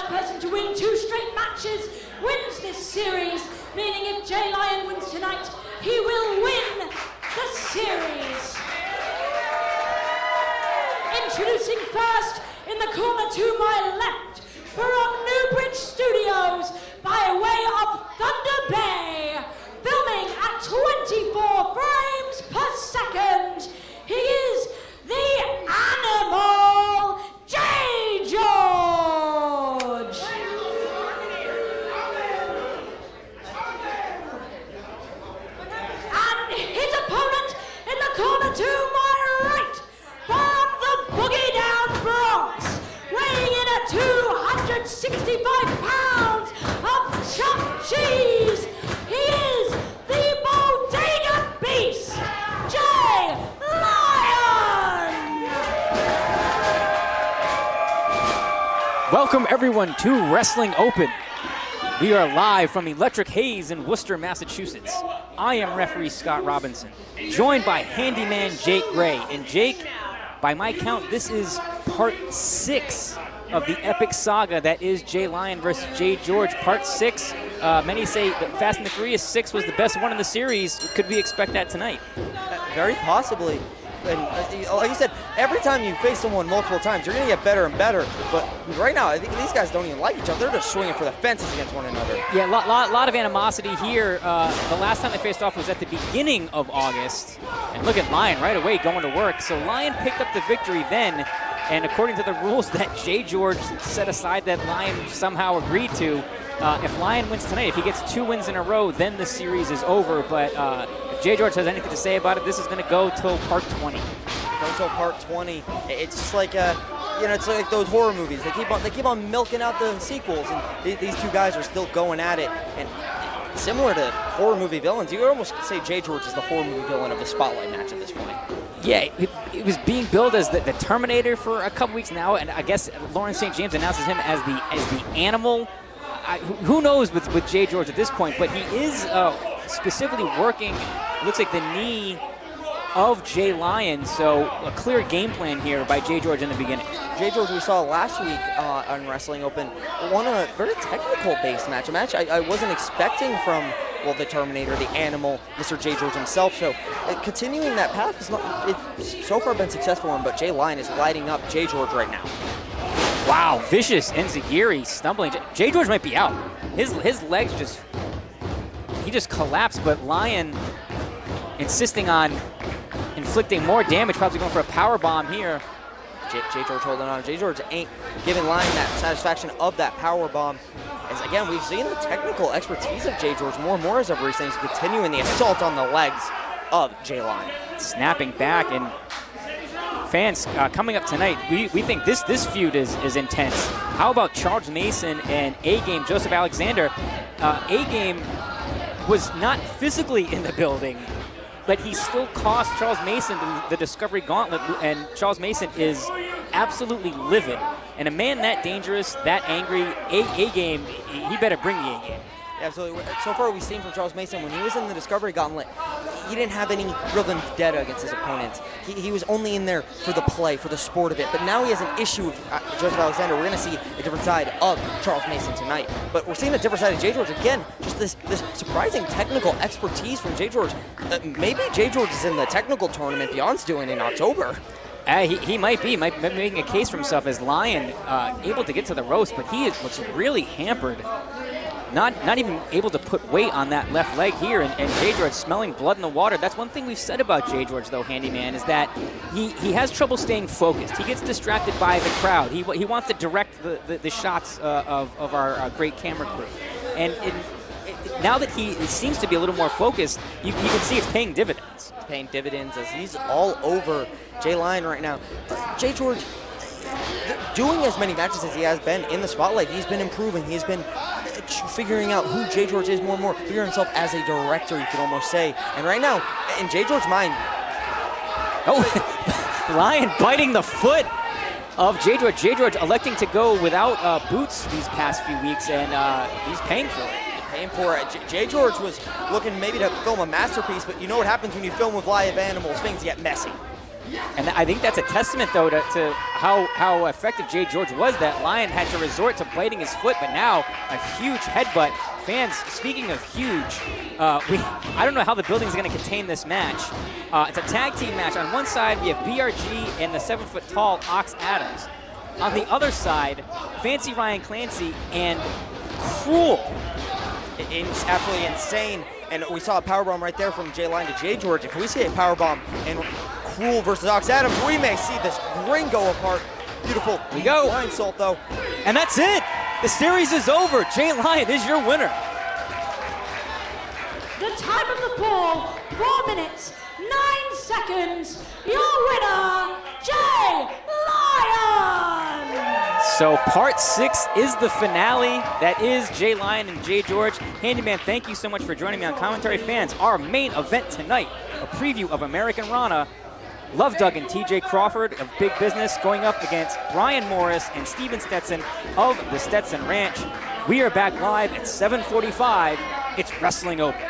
first person to win 2 straight matches wins this series, meaning if Jay Lyon wins tonight, he will win the series. Introducing first, in the corner to my left, from Newbridge Studios, by way of Thunder Bay, filming at 24 frames per second, he is the Animal, JGeorge! And his opponent in the corner to my right, from the Boogie Down Bronx, weighing in at 265 pounds of chopped cheese, he is the Bodega Beast, Jay Lyon! Welcome everyone to Wrestling Open. We are live from Electric Haze in Worcester, Massachusetts. I am referee Scott Robinson, joined by handyman Jake Gray. And Jake, by my count, this is part 6 of the epic saga that is Jay Lyon versus JGeorge. Part 6. Many say that Fast and the Furious 6 was the best one in the series. Could we expect that tonight? Very possibly. And like you said, every time you face someone multiple times, you're going to get better and better. But right now, I think these guys don't even like each other. They're just swinging for the fences against one another. Yeah, lot of animosity here. The last time they faced off was at the beginning of August. And look at Lyon right away going to work. So Lyon picked up the victory then. And according to the rules that JGeorge set aside that Lyon somehow agreed to, if Lyon wins tonight, if he gets 2 wins in a row, then the series is over. But if JGeorge has anything to say about it, this is going to go till part 20. Go till part 20. It's just like it's like those horror movies. They keep on milking out the sequels, and these two guys are still going at it. And similar to horror movie villains, you could almost say JGeorge is the horror movie villain of the Spotlight match at this point. Yeah, it was being billed as the Terminator for a couple weeks now, and I guess Lawrence St. James announces him as the Animal. Who knows with JGeorge at this point, but he is specifically working, it looks like, the knee of Jay Lyon, so a clear game plan here by JGeorge in the beginning. JGeorge, we saw last week on Wrestling Open, won a very technical-based match, a match I wasn't expecting from, well, the Terminator, the Animal, Mr. JGeorge himself. So continuing that path, it's so far been successful for him, but Jay Lyon is lighting up JGeorge right now. Wow, vicious enziguri stumbling. JGeorge might be out. His legs he just collapsed, but Lyon insisting on inflicting more damage, probably going for a power bomb here. JGeorge holding on. JGeorge ain't giving Lyon that satisfaction of that power bomb. As again, we've seen the technical expertise of JGeorge more and more as of recent, continuing the assault on the legs of Jay Lyon. Snapping back, and fans coming up tonight, we think this feud is intense. How about Charles Mason and A-Game Joseph Alexander? A-Game was not physically in the building, but he still cost Charles Mason the Discovery Gauntlet, and Charles Mason is absolutely livid. And a man that dangerous, that angry, A-Game, he better bring the A-Game. Yeah, absolutely. So far we've seen from Charles Mason, when he was in the Discovery Gauntlet, he didn't have any real vendetta against his opponents. He was only in there for the play, for the sport of it. But now he has an issue with Joseph Alexander. We're going to see a different side of Charles Mason tonight. But we're seeing a different side of JGeorge. Again, just this surprising technical expertise from JGeorge. Maybe JGeorge is in the technical tournament Beyond's doing in October. He might be making a case for himself as Lyon, able to get to the ropes, but he looks really hampered. Not even able to put weight on that left leg here, and JGeorge smelling blood in the water. That's one thing we've said about JGeorge, though, Handyman, is that he has trouble staying focused. He gets distracted by the crowd. He wants to direct the shots of our great camera crew. And now that he seems to be a little more focused, you can see it's paying dividends. It's paying dividends as he's all over Jay Lyon right now. JGeorge, doing as many matches as he has been in the Spotlight, he's been improving. He's been figuring out who JGeorge is more and more, figuring himself as a director, you could almost say. And right now, in JGeorge's mind... Oh, Lyon biting the foot of JGeorge. JGeorge electing to go without boots these past few weeks, and he's paying for it. Paying for it. JGeorge was looking maybe to film a masterpiece, but you know what happens when you film with live animals? Things get messy. And I think that's a testament, though, to how effective JGeorge was, that Lyon had to resort to blading his foot, but now a huge headbutt. Fans, speaking of huge, I don't know how the building is going to contain this match. It's a tag team match. On one side, we have BRG and the 7-foot-tall Ox Adams. On the other side, Fancy Ryan Clancy and Cruel. It's absolutely insane. And we saw a powerbomb right there from Lyon to JGeorge. If we see a powerbomb in Cruel versus Ox Adams, we may see this ring go apart. Beautiful. We go. Line salt, though. And that's it. The series is over. Lyon is your winner. The time of the fall, 4 minutes, 9 seconds. Your winner, Lyon. So part 6 is the finale. That is Lyon and JGeorge. Handyman, thank you so much for joining me on Commentary. Fans, our main event tonight, a preview of American Rana. Love Doug and TJ Crawford of Big Business going up against Brian Morris and Steven Stetson of the Stetson Ranch. We are back live at 7:45. It's Wrestling Open.